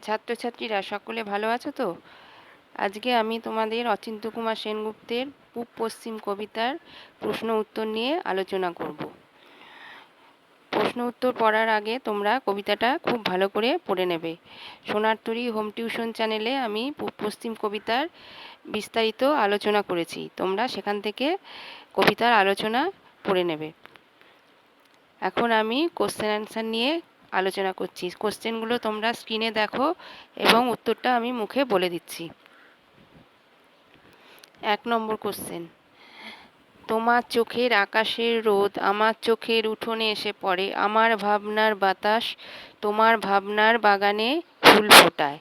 ছাত্রছাত্রীরা সকলে ভালো আছো তো? আজকে আমি তোমাদের অচিন্ত্য কুমার সেনগুপ্তের পূব পশ্চিম কবিতার প্রশ্ন উত্তর নিয়ে আলোচনা করব। প্রশ্ন উত্তর পড়ার আগে তোমরা কবিতাটা খুব ভালো করে পড়ে নেবে। সোনার তরী হোম টিউশন চ্যানেলে আমি পূব পশ্চিম কবিতার বিস্তারিত আলোচনা করেছি, তোমরা সেখান থেকে কবিতার আলোচনা পড়ে নেবে। এখন আমি কোশ্চেন অ্যান্সার নিয়ে আলোচনা করছি। কোশ্চেনগুলো তোমরা স্ক্রিনে দেখো এবং উত্তরটা আমি মুখে বলে দিচ্ছি। 1 নম্বর কোশ্চেন, তোমার চোখের আকাশের রোদ আমার চোখের উঠোনে এসে পড়ে, আমার ভাবনার বাতাস তোমার ভাবনার বাগানে ফুল ফোটায়।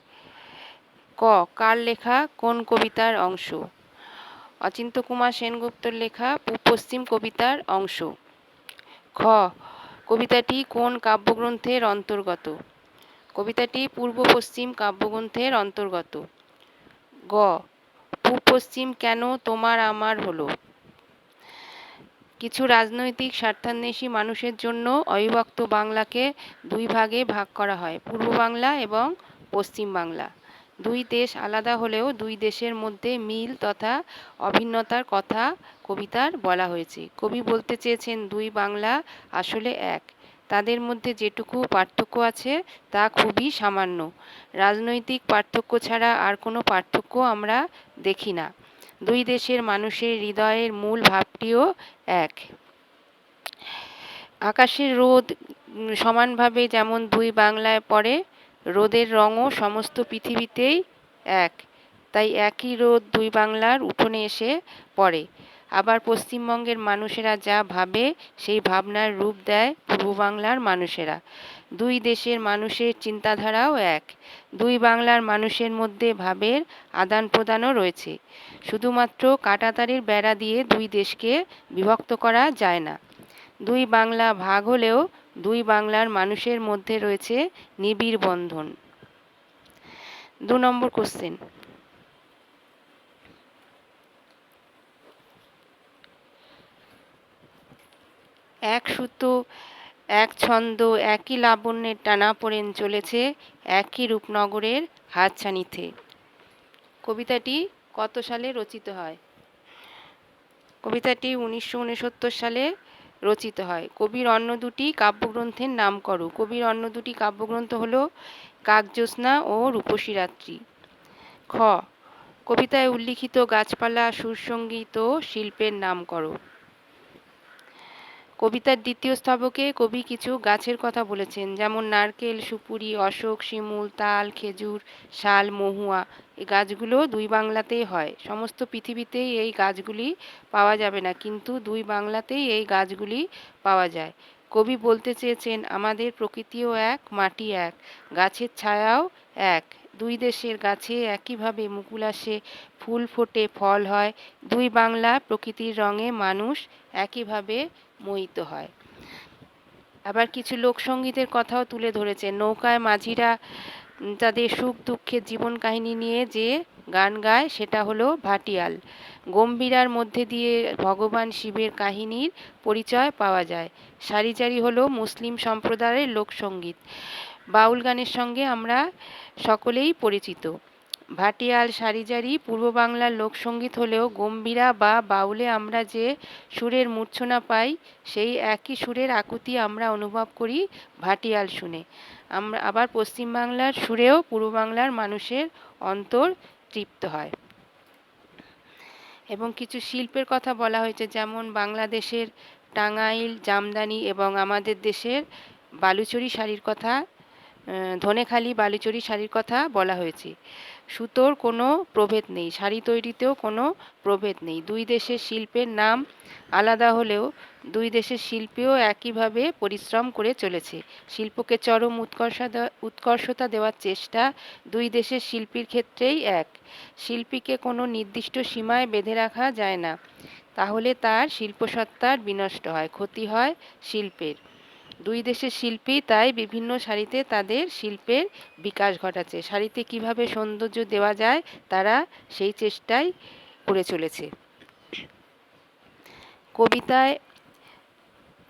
ক, কার লেখা, কোন কবিতার অংশ? অচিন্ত্য কুমার সেনগুপ্তর লেখা পূব পশ্চিম কবিতার অংশ। খ, কবিতাটি কোন কাব্যগ্রন্থের অন্তর্গত? কবিতাটি পূর্ব পশ্চিম কাব্যগ্রন্থের অন্তর্গত। গ, পূব পশ্চিম কেন তোমার আমার হলো? কিছু রাজনৈতিক স্বার্থান্বেষী মানুষের জন্য অবিভক্ত বাংলাকে দুই ভাগে ভাগ করা হয়, পূর্ব বাংলা এবং পশ্চিম বাংলা। দুই দেশ আলাদা হলেও দুই দেশের মধ্যে মিল তথা অভিন্নতার কথা কবিতার বলা হয়েছে। কবি বলতে চেয়েছেন দুই বাংলা আসলে এক, তাদের মধ্যে যেটুকু পার্থক্য আছে তা খুবই সামান্য। রাজনৈতিক পার্থক্য ছাড়া আর কোনো পার্থক্য আমরা দেখি না। দুই দেশের মানুষের হৃদয়ের মূল ভাবটিও এক। আকাশের রোদ সমানভাবে যেমন দুই বাংলায় পড়ে, রোদের রঙও সমস্ত পৃথিবীতেই এক, তাই একই রোদ দুই বাংলার উঠোনে এসে পড়ে। আবার পশ্চিমবঙ্গের মানুষেরা যা ভাবে সেই ভাবনার রূপ দেয় পূর্ব বাংলার মানুষেরা। দুই দেশের মানুষের চিন্তাধারাও এক। দুই বাংলার মানুষের মধ্যে ভাবের আদান প্রদানও রয়েছে। শুধুমাত্র কাঁটাতারের বেড়া দিয়ে দুই দেশকে বিভক্ত করা যায় না। দুই বাংলা ভাগ হলেও দুই বাংলার মানুষের মধ্যে রয়েছে নিবিড় বন্ধন। 2 নম্বর কোশ্চেন, এক সুতো এক ছন্দ একই লাবণ্যের টানাপোড়েন চলেছে একই রূপনগরের হাতছানিতে। কবিতাটি কত সালে রচিত হয়? কবিতাটি 1969 সালে রচিত হয়। কবির অন্য দুটি কাব্যগ্রন্থের নাম করো। কবির অন্য দুটি কাব্যগ্রন্থ হল কাকজ্যোৎস্না ও রূপসী রাত্রি। খ, কবিতায় উল্লিখিত গাছপালা সুরসঙ্গীত ও শিল্পের নাম করো। কবিতার দ্বিতীয় স্তবকে কবি কিছু গাছের কথা বলেছেন, যেমন নারকেল, সুপুরি, অশোক, শিমুল, তাল, খেজুর, শাল, মহুয়া। এই গাছগুলো দুই বাংলাতেই হয়। সমস্ত পৃথিবীতেই এই গাছগুলি পাওয়া যাবে না, কিন্তু দুই বাংলাতেই এই গাছগুলি পাওয়া যায়। কবি বলতে চেয়েছেন আমাদের প্রকৃতিও এক, মাটি এক, গাছের ছায়াও এক। দুই দেশের গাছে একইভাবে মুকুল আসে, ফুল ফোটে, ফল হয়। দুই বাংলা প্রকৃতির রঙে মানুষ একইভাবে মোহিত হয়। আবার কিছু লোকসঙ্গীতের কথাও তুলে ধরেছেন। নৌকায় মাঝিরা তাদের সুখ দুঃখের জীবন কাহিনী নিয়ে যে গান গায় সেটা হলো ভাটিয়াল। গম্ভীরার মধ্যে দিয়ে ভগবান শিবের কাহিনীর পরিচয় পাওয়া যায়। সারিজারি হলো মুসলিম সম্প্রদায়ের লোকসঙ্গীত। বাউল গানের সঙ্গে আমরা সকলেই পরিচিত। ভাটিয়াল, সারিজারি পূর্ব বাংলার লোকসঙ্গীত হলেও গম্ভীরা বা বাউলে আমরা যে সুরের মূর্ছনা পাই সেই একই সুরের আকুতি আমরা অনুভব করি ভাটিয়াল শুনে। আমরা আবার পশ্চিম বাংলার সুরেও পূর্ব বাংলার মানুষের অন্তর তৃপ্ত হয়। এবং কিছু শিল্পের কথা বলা হয়েছে, যেমন বাংলাদেশের টাঙ্গাইল জামদানি এবং আমাদের দেশের বালুচরী শাড়ির কথা, ধনেখালি বালুচরী শাড়ির কথা বলা হয়েছে। সুতোর কোনো প্রভেদ নেই, শাড়ি তৈরিতেও কোনো প্রভেদ নেই। দুই দেশের শিল্পের নাম আলাদা হলেও দুই দেশের শিল্পীও একইভাবে পরিশ্রম করে চলেছে। শিল্পকে চরম উৎকর্ষতা দেওয়ার চেষ্টা দুই দেশের শিল্পীর ক্ষেত্রেই এক। শিল্পীকে কোনো নির্দিষ্ট সীমায় বেঁধে রাখা যায় না, তাহলে তার শিল্পসত্তার বিনষ্ট হয়, ক্ষতি হয় শিল্পের। দুই দেশের শিল্পী তাই বিভিন্ন শাড়িতে তাদের শিল্পের বিকাশ ঘটাচ্ছে। শাড়িতে কিভাবে সৌন্দর্য দেওয়া যায় তারা সেই চেষ্টাই করে চলেছে। কবিতায়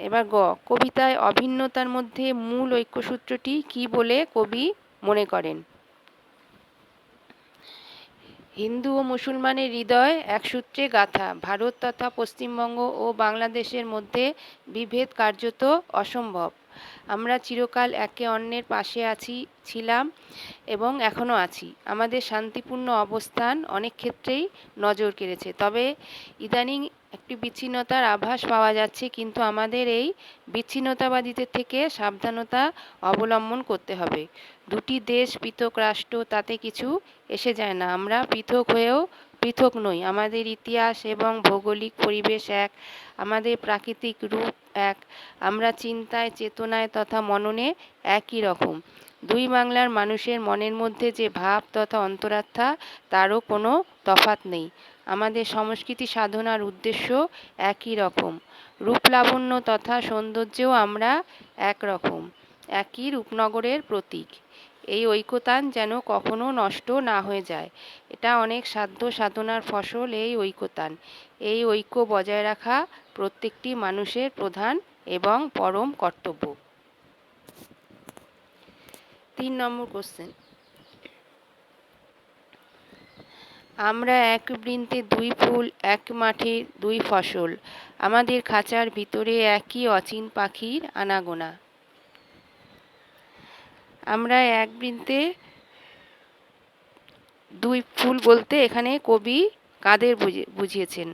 এবার গ, কবিতায় অভিন্নতার মধ্যে মূল ঐক্যসূত্রটি কী বলে কবি মনে করেন? হিন্দু ও মুসলমানের হৃদয় এক সূত্রে গাঁথা। ভারত তথা পশ্চিমবঙ্গ ও বাংলাদেশের মধ্যে বিভেদ কার্যত অসম্ভব। আমরা চিরকাল একে অন্যের পাশে ছিলাম এবং এখনও আছি। আমাদের শান্তিপূর্ণ অবস্থান অনেক ক্ষেত্রেই নজর কেড়েছে। তবে ইদানিং একটি বিচ্ছিন্নতার আভাস পাওয়া যাচ্ছে, কিন্তু আমাদের এই বিচ্ছিন্নতাবাদীদের থেকে সাবধানতা অবলম্বন করতে হবে। দুটি দেশ পৃথক রাষ্ট্র, তাতে কিছু এসে যায় না। আমরা পৃথক হয়েও পৃথক নই। আমাদের ইতিহাস এবং ভৌগোলিক পরিবেশ এক, আমাদের প্রাকৃতিক রূপ এক, আমরা চিন্তায়, চেতনায় তথা মননে একই রকম। দুই বাংলার মানুষের মনের মধ্যে যে ভাব তথা অন্তরাত্মা, তারও কোনো তফাৎ নেই। আমাদের সংস্কৃতি সাধনার উদ্দেশ্য একই রকম। রূপলাবণ্য তথা সৌন্দর্যেও আমরা একরকম, একই রূপনগরের প্রতীক। এই ঐকতান যেন কখনো নষ্ট না হয়ে যায়। এটা অনেক সাধ্য সাধনার ফসল এই ঐকতান। এই ঐক্য বজায় রাখা প্রত্যেকটি মানুষের প্রধান এবং পরম কর্তব্য। 3 নম্বর কোশ্চেন। আমরা এক বৃন্তে দুই ফুল, এক মাঠে দুই ফসল, আমাদের খাঁচার ভিতরে একই অচিন পাখির আনাগোনা। আমরা এক বৃন্তে দুই ফুল বলতে এখানে কবি কাদের বুঝিয়েছেন?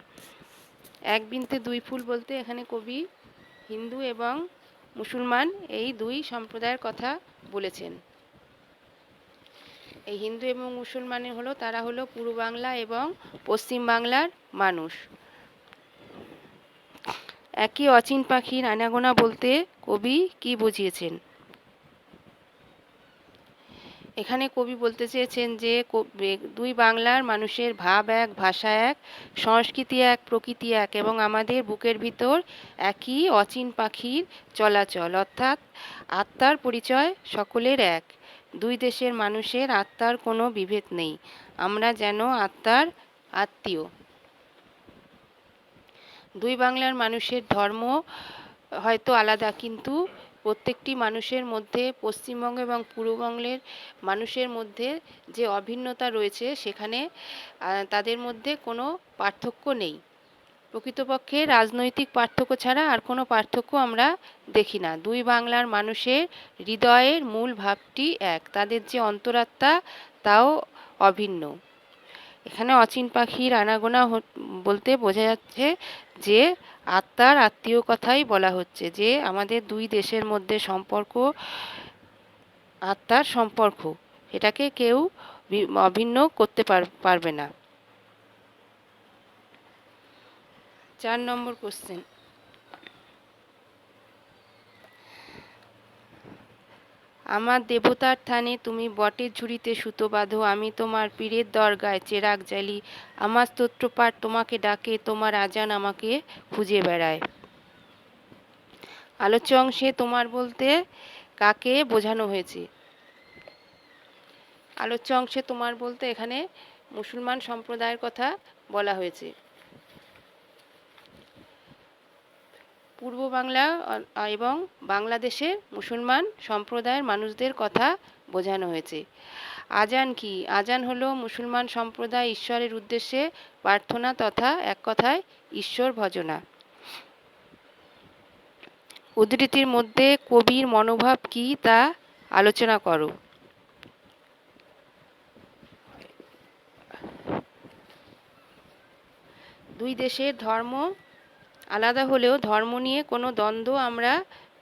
এক বৃন্তে দুই ফুল বলতে এখানে কবি হিন্দু এবং মুসলমান এই দুই সম্প্রদায়ের কথা বলেছেন। এই হিন্দু এবং মুসলমানের তারা হলো পূর্ব বাংলা এবং পশ্চিম বাংলার মানুষ। একই অচিন পাখির আনাগোনা বলতে কবি কি বুঝিয়েছেন? এখানে কবি বলতে চেয়েছেন যে দুই বাংলার মানুষের ভাব এক, ভাষা এক, সংস্কৃতি এক, প্রকৃতি এক, এবং আমাদের বুকের ভিতর একই অচিন পাখির চলাচল, অর্থাৎ আত্মার পরিচয় সকলের এক। দুই দেশের মানুষের আত্মার কোনো বিভেদ নেই। আমরা যেন আত্মার আত্মীয়। দুই বাংলার মানুষের ধর্ম হয়তো আলাদা, কিন্তু প্রত্যেকটি মানুষের মধ্যে, পশ্চিমবঙ্গ এবং পূর্ববঙ্গের মানুষের মধ্যে যে অভিন্নতা রয়েছে, সেখানে তাদের মধ্যে কোনো পার্থক্য নেই। প্রকৃতপক্ষে রাজনৈতিক পার্থক্য ছাড়া আর কোনো পার্থক্য আমরা দেখি না। দুই বাংলার মানুষের হৃদয়ের মূল ভাবটি এক, তাদের যে অন্তরাত্মা তাও অভিন্ন। এখানে অচিন পাখির আনাগোনা বলতে বোঝা যাচ্ছে যে আত্মার আত্মীয় কথাই বলা হচ্ছে, যে আমাদের দুই দেশের মধ্যে সম্পর্ক আত্মার সম্পর্ক, এটাকে কেউ অভিন্ন করতে পারবে না। 4 নম্বর কোশ্চেন। আমার দেবতার থানে তুমি বটের ঝুড়িতে সুতো বাঁধো, আমি তোমার পীরের দরগায় চেরাগ জ্বালি, আমার স্তোত্রপাঠ তোমাকে ডাকে, তোমার আজান আমাকে খুঁজে বেড়ায়। আলোচ্য অংশে তোমার বলতে কাকে বোঝানো হয়েছে? আলোচ্য অংশে তোমার বলতে এখানে মুসলমান সম্প্রদায়ের কথা বলা হয়েছে। পূর্ব বাংলা এবং বাংলাদেশের মুসলমান সম্প্রদায়ের মানুষদের কথা বোঝানো হয়েছে। আজান কি? আজান হলো মুসলমান সম্প্রদায় ঈশ্বরের উদ্দেশ্যে প্রার্থনা তথা এক কথায় ঈশ্বর ভজনা। উদ্ধৃতির মধ্যে কবির মনোভাব কি তা আলোচনা করো। দুই দেশের ধর্ম আলাদা হলেও ধর্ম নিয়ে কোনো দ্বন্দ্ব আমরা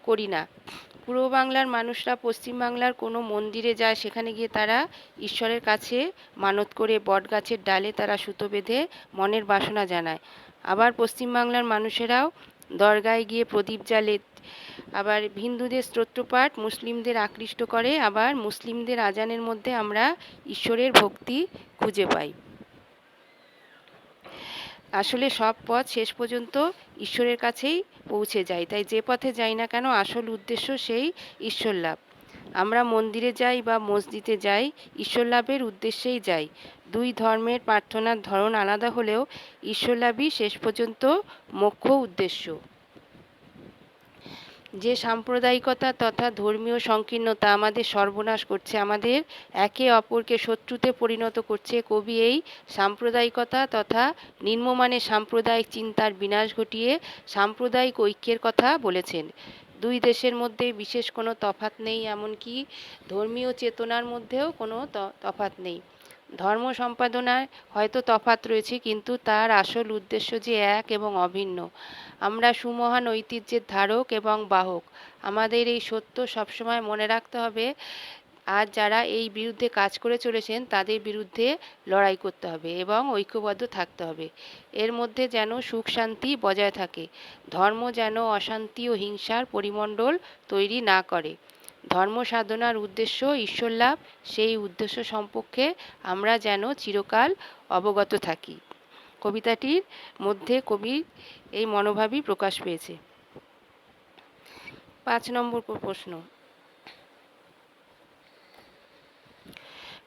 করি না। পূর্ব বাংলার মানুষরা পশ্চিম বাংলার কোনো মন্দিরে যায়, সেখানে গিয়ে তারা ঈশ্বরের কাছে মানত করে বটগাছের ডালে তারা সুতো বেঁধে মনের বাসনা জানায়। আবার পশ্চিম বাংলার মানুষেরাও দরগায় গিয়ে প্রদীপ জ্বালে। আবার হিন্দুদের স্তোত্রপাঠ মুসলিমদের আকৃষ্ট করে। আবার মুসলিমদের আজানের মধ্যে আমরা ঈশ্বরের ভক্তি খুঁজে পাই। আসলে সব পথ শেষ পর্যন্ত ঈশ্বরের কাছেই পৌঁছে যায়। তাই যে পথে যাই না কেন, আসল উদ্দেশ্য সেই ঈশ্বর লাভ। আমরা মন্দিরে যাই বা মসজিদে যাই, ঈশ্বর লাভের উদ্দেশ্যেই যাই। দুই ধর্মের প্রার্থনার ধরন আলাদা হলেও ঈশ্বর লাভই শেষ পর্যন্ত মুখ্য উদ্দেশ্য। যে সাম্প্রদায়িকতা তথা ধর্মীয় সংকীর্ণতা আমাদের সর্বনাশ করছে, আমাদের একে অপরকে শত্রুতে পরিণত করছে, কবি এই সাম্প্রদায়িকতা তথা নিম্নমানের সাম্প্রদায়িক চিন্তার বিনাশ ঘটিয়ে সাম্প্রদায়িক ঐক্যের কথা বলেছেন। দুই দেশের মধ্যে বিশেষ কোনো তফাৎ নেই, এমনকি ধর্মীয় চেতনার মধ্যেও কোনো তফাৎ নেই। ধর্ম সম্পাদনায় হয়তো তফাৎ রয়েছে, কিন্তু তার আসল উদ্দেশ্য যে এক এবং অভিন্ন। আমরা সুমহান ঐতিহ্যের ধারক এবং বাহক। আমাদের এই সত্য সবসময় মনে রাখতে হবে। আর যারা এই বিরুদ্ধে কাজ করে চলেছেন তাদের বিরুদ্ধে লড়াই করতে হবে এবং ঐক্যবদ্ধ থাকতে হবে। এর মধ্যে যেন সুখ শান্তি বজায় থাকে। ধর্ম যেন অশান্তি ও হিংসার পরিমণ্ডল তৈরি না করে। ধর্ম সাধনার উদ্দেশ্য ঈশ্বর লাভ, সেই উদ্দেশ্য সম্পর্কে আমরা যেন চিরকাল অবগত থাকি। কবিতাটির মধ্যে কবির এই মনোভাবই প্রকাশ পেয়েছে। 5 নম্বর প্রশ্ন।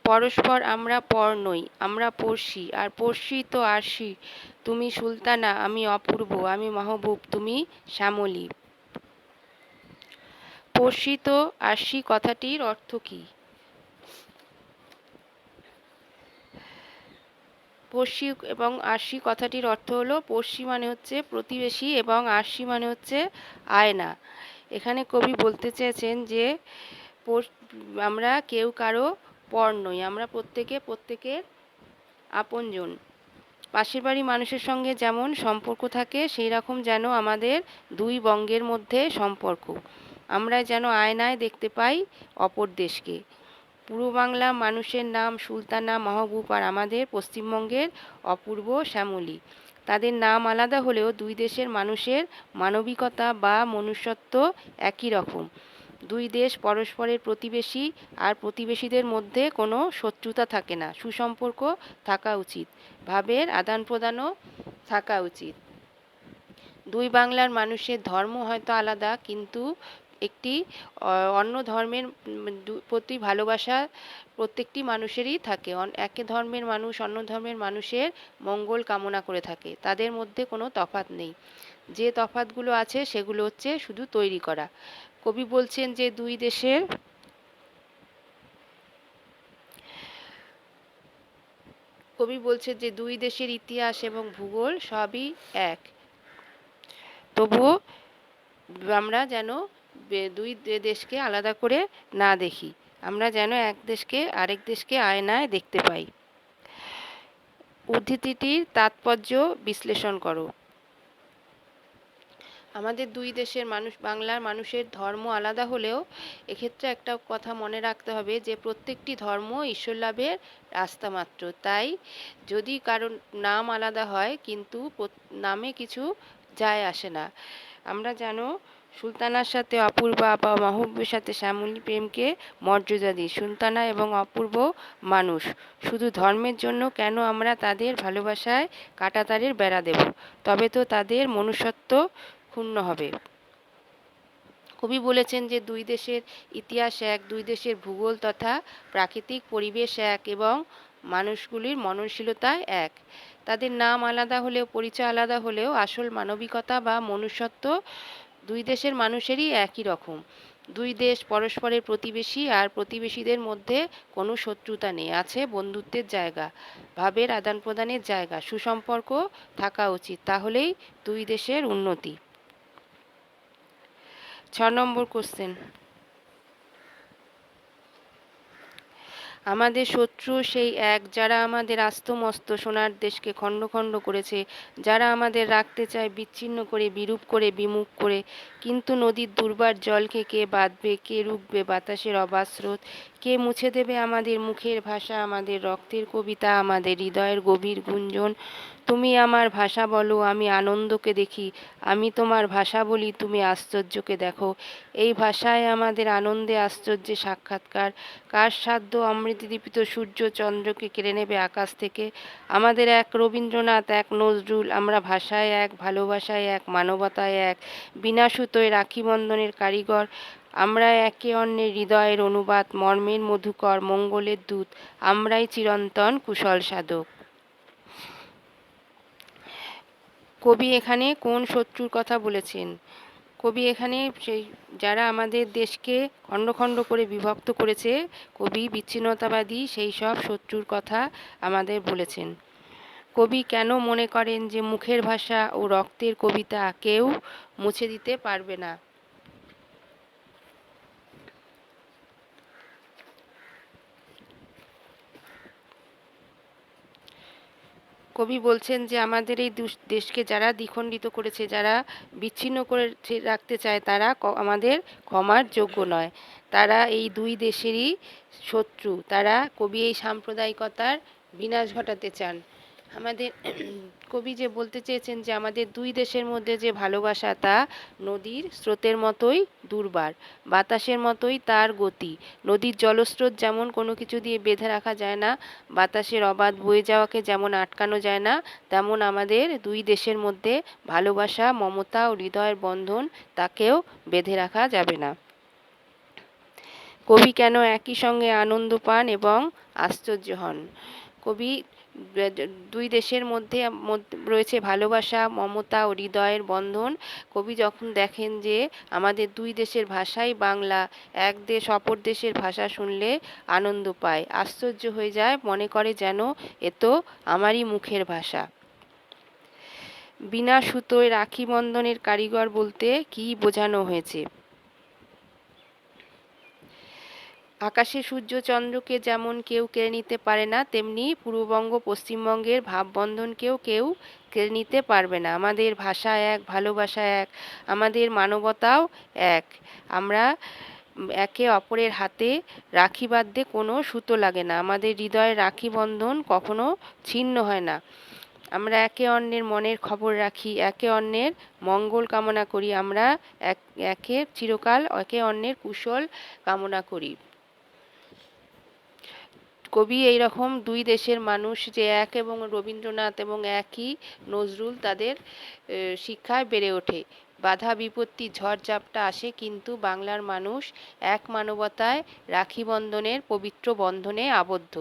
পরস্পর আমরা পর নই, আমরা পড়শি, আর পড়শি তো আরশি। তুমি সুলতানা, আমি অপূর্ব, আমি মাহবুব, তুমি শ্যামলী। পড়শি তো আরশি কথাটির অর্থ কী? পড়শি এবং আরশি কথাটির অর্থ হলো, পড়শি মানে হচ্ছে প্রতিবেশী এবং আরশি মানে হচ্ছে আয়না। এখানে কবি বলতে চেয়েছেন যে আমরা কেউ কারো পর নই, আমরা প্রত্যেকে প্রত্যেকের আপনজন। পাশের বাড়ির মানুষের সঙ্গে যেমন সম্পর্ক থাকে, সেই রকম যেন আমাদের দুই বঙ্গের মধ্যে সম্পর্ক। আমরা যেন আয়নায় দেখতে পাই অপর দেশকে। পূর্ব বাংলা মানুষের নাম সুলতানা, মাহবুব, আর আমাদের পশ্চিমবঙ্গের অপূর্ব, শ্যামলী। তাদের নাম আলাদা হলেও দুই দেশের মানুষের মানবিকতা বা মনুষ্যত্ব একই রকম। দুই দেশ পরস্পরের প্রতিবেশী, আর প্রতিবেশীদের মধ্যে কোনো শত্রুতা থাকে না, সুসম্পর্ক থাকা উচিত, ভাবের আদান প্রদানও থাকা উচিত। দুই বাংলার মানুষের ধর্ম হয়তো আলাদা, কিন্তু একটি অন্য ধর্মের প্রতি ভালোবাসা প্রত্যেকটি মানুষেরই থাকে। একই ধর্মের মানুষ অন্য ধর্মের মানুষের মঙ্গল কামনা করে থাকে, তাদের মধ্যে কোনো তফাৎ নেই। যে তফাৎগুলো আছে সেগুলো হচ্ছে শুধু তৈরি করা। কবি বলছেন যে দুই দেশের ইতিহাস এবং ভূগোল সবই এক, তবুও আমরা যেন দুই দেশকে আলাদা করে না দেখি, আমরা যেন এক দেশকে আরেক দেশকে আয়নায় দেখতে পাই। উদ্ধৃতিটির তাৎপর্য বিশ্লেষণ করো। আমাদের দুই দেশের বাংলার মানুষের ধর্ম আলাদা হলেও এক্ষেত্রে একটা কথা মনে রাখতে হবে যে প্রত্যেকটি ধর্ম ঈশ্বর লাভের রাস্তা মাত্র। তাই যদি কারোর নাম আলাদা হয়, কিন্তু নামে কিছু যায় আসে না। আমরা যেন সুলতানার সাথে অপূর্বা বা মাহবুবের সাথে শ্যামলী প্রেমকে মর্যাদা দিই। সুলতানা এবং অপূর্ব মানুষ, শুধু ধর্মের জন্য কেন আমরা তাদের ভালোবাসায় কাঁটাতারের বেড়া দেব? তবে তো তাদের মনুষ্যত্ব ক্ষুণ্ণ হবে। কবি বলেছেন যে দুই দেশের ইতিহাস এক, দুই দেশের ভূগোল তথা প্রাকৃতিক পরিবেশ এক, এবং মানুষগুলির মননশীলতা এক। তাদের নাম আলাদা হলেও, পরিচয় আলাদা হলেও আসল মানবিকতা বা মনুষ্যত্ব দুই দেশের মানুষেরই একই রকম। দুই দেশ পরস্পরের প্রতিবেশী, আর প্রতিবেশীদের মধ্যে কোনো শত্রুতা নেই, আছে বন্ধুত্বের জায়গা, ভাবের আদান প্রদানের জায়গা, সুসম্পর্ক থাকা উচিত, তাহলেই দুই দেশের উন্নতি। 6 নম্বর কোশ্চেন। আমাদের শত্রু সেই এক, যারা আমাদের আস্ত-মস্ত সোনার দেশকে খণ্ড খণ্ড করেছে, যারা আমাদের রাখতে চায় বিচ্ছিন্ন করে, বিরূপ করে, বিমুখ করে। কিন্তু নদীর দুর্বার জলকে কে বাঁধবে, কে রুখবে বাতাসের অবাধ স্রোত? কে মুছে দেবে আমাদের মুখের ভাষা, আমাদের রক্তের কবিতা, আমাদের হৃদয়ের গভীর গুঞ্জন? তুমি আমার ভাষা বলো, আমি আনন্দকে দেখি, আমি তোমার ভাষা বলি, তুমি আশ্চর্যকে দেখো। এই ভাষায় আমাদের আনন্দে আশ্চর্যে সাক্ষাৎকার। কার সাধ্য অমৃতদীপিত সূর্য চন্দ্রকে কেড়ে নেবে আকাশ থেকে? আমাদের এক রবীন্দ্রনাথ, এক নজরুল, আমরা ভাষায় এক, ভালোবাসায় এক, মানবতায় এক, বিনা সুতোয় রাখি বন্ধনের কারিগর। আমরা একে অন্যের হৃদয়ের অনুবাদ, মর্মের মধুকর, মঙ্গলের দূত, আমরাই চিরন্তন কুশল সাধক। কবি এখানে কোন শত্রুর কথা বলেছেন? কবি এখানে সেই যারা আমাদের দেশকে খণ্ড খণ্ড করে বিভক্ত করেছে, কবি বিচ্ছিন্নতাবাদী সেই সব শত্রুর কথা আমাদের বলেছেন। কবি কেন মনে করেন যে মুখের ভাষা ও রক্তের কবিতা কেউ মুছে দিতে পারবে না? কবি বলছেন যে আমাদের এই দেশকে যারা দ্বিখণ্ডিত করেছে, যারা বিচ্ছিন্ন করে রাখতে চায়, তারা আমাদের ক্ষমার যোগ্য নয়। তারা এই দুই দেশেরই শত্রু। তারা কবি এই সাম্প্রদায়িকতার বিনাশ ঘটাতে চান। আমাদের কবি যে বলতে চেয়েছেন যে আমাদের দুই দেশের মধ্যে যে ভালোবাসা তা নদীর স্রোতের মতোই দুর্বার, বাতাসের মতোই তার গতি। নদীর জলস্রোত যেমন কোনো কিছু দিয়ে বেঁধে রাখা যায় না, বাতাসের অবাধ বয়ে যাওয়াকে যেমন আটকানো যায় না, তেমন আমাদের দুই দেশের মধ্যে ভালোবাসা, মমতা ও হৃদয়ের বন্ধন তাকেও বেঁধে রাখা যাবে না। কবি কেন একই সঙ্গে আনন্দ পান এবং আশ্চর্য হন? কবি দুই দেশের মধ্যে রয়েছে ভালোবাসা, মমতা ও হৃদয়ের বন্ধন। কবি যখন দেখেন যে আমাদের দুই দেশের ভাষাই বাংলা, এক দেশ অপর দেশের ভাষা শুনলে আনন্দ পায়, আশ্চর্য হয়ে যায়, মনে করে যেন এ তো আমারই মুখের ভাষা। বিনা সুতোয় রাখি বন্ধনের কারিগর বলতে কী বোঝানো হয়েছে? আকাশে সূর্য চন্দ্রকে যেমন কেউ কেড়ে নিতে পারে না, তেমনি পূর্ববঙ্গ পশ্চিমবঙ্গের ভাববন্ধনকেও কেউ কেড়ে নিতে পারবে না। আমাদের ভাষা এক, ভালোবাসা এক, আমাদের মানবতাও এক। আমরা একে অপরের হাতে রাখি বাঁধতে কোনো সুতো লাগে না। আমাদের হৃদয়ের রাখি বন্ধন কখনো ছিন্ন হয় না। আমরা একে অন্যের মনের খবর রাখি, একে অন্যের মঙ্গল কামনা করি, আমরা একে চিরকাল একে অন্যের কুশল কামনা করি। কবি এইরকম দুই দেশের মানুষ যে এক, এবং রবীন্দ্রনাথ এবং একই নজরুল, তাদের শিক্ষায় বেড়ে ওঠে। বাধা বিপত্তি ঝড়-ঝাপটা আসে, কিন্তু বাংলার মানুষ এক মানবতায় রাখি বন্ধনের পবিত্র বন্ধনে আবদ্ধ।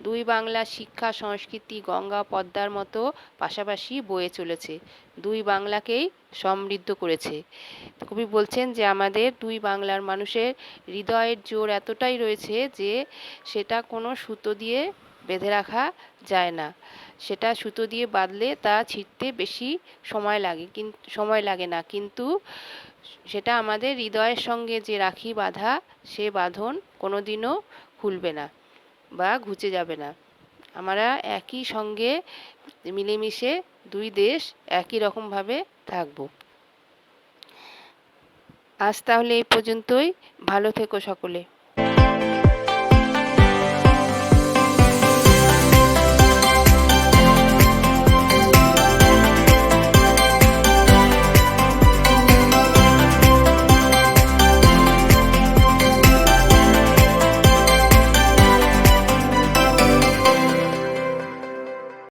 দুই বাংলার শিক্ষা সংস্কৃতি গঙ্গা পদ্মার মতো পাশাপাশি বয়ে চলেছে, দুই বাংলাকেই সমৃদ্ধ করেছে। কবি বলছেন যে আমাদের দুই বাংলার মানুষের হৃদয়ের জোর এতটাই রয়েছে যে সেটা কোনো সুতো দিয়ে বেঁধে রাখা যায় না। সেটা সুতো দিয়ে বাঁধলে তা ছিঁড়তে বেশি সময় লাগে না, কিন্তু সেটা আমাদের হৃদয়ের সঙ্গে যে রাখি বাঁধা, সে বাঁধন কোনোদিনও খুলবে না বা ঘুচে যাবে না। আমরা একই সঙ্গে মিলেমিশে দুই দেশ একই রকমভাবে থাকবো। আজ তাহলে এই পর্যন্তই। ভালো থেকো সকলে।